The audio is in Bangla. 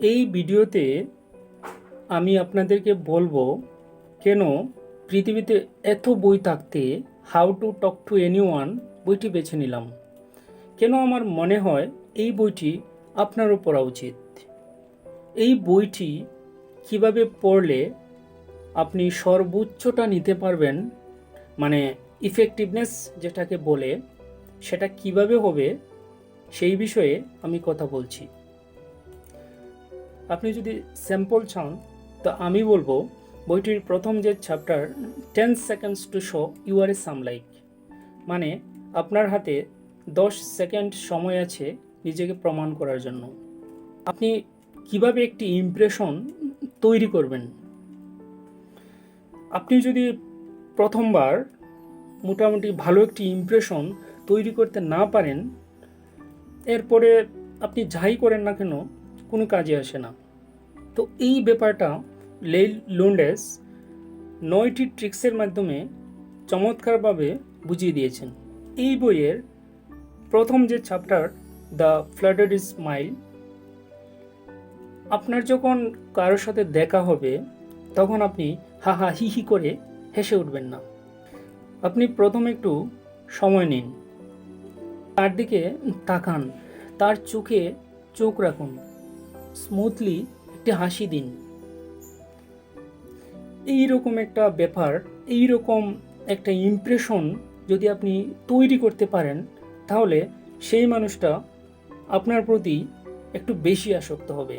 এই ভিডিওতে আমি আপনাদেরকে বলবো কেন পৃথিবীতে এত বই থাকতে how to talk to anyone বইটি বেছে নিলাম। কেন আমার মনে হয় এই বইটি আপনারও পড়া উচিত। এই বইটি কিভাবে পড়লে আপনি সর্বোচ্চটা নিতে পারবেন, মানে ইফেক্টিভনেস যেটাকে বলে, সেটা কিভাবে হবে সেই বিষয়ে আমি কথা বলছি। আপনি যদি স্যাম্পল চান তো আমি বলবো বইটির প্রথম যে chapter 10 seconds to show you are a সামলাইক, মানে আপনার হাতে 10 সেকেন্ড সময় আছে নিজেকে প্রমাণ করার জন্য। আপনি কিভাবে একটি ইমপ্রেশন তৈরি করবেন। আপনি যদি প্রথমবার মোটামুটি ভালো একটি ইমপ্রেশন তৈরি করতে না পারেন, এরপরে আপনি যাই করেন না কেন কোনো কাজে আসে না। তো এই ব্যাপারটা লেইল লোন্ডেস 9টি ট্রিক্সের মাধ্যমে চমৎকারভাবে বুঝিয়ে দিয়েছেন। এই বইয়ের প্রথম যে চ্যাপ্টার দ্য ফ্লাডেড স্মাইল, আপনার যখন কারোর সাথে দেখা হবে তখন আপনি হা হা হি হি করে হেসে উঠবেন না। আপনি প্রথমে একটু সময় নিন, তার দিকে তাকান, তার চোখে চোখ রাখুন, স্মুথলি একটি হাসি দিন। এইরকম একটা ব্যাপার, এইরকম একটা ইমপ্রেশন যদি আপনি তৈরি করতে পারেন, তাহলে সেই মানুষটা আপনার প্রতি একটু বেশি আসক্ত হবে।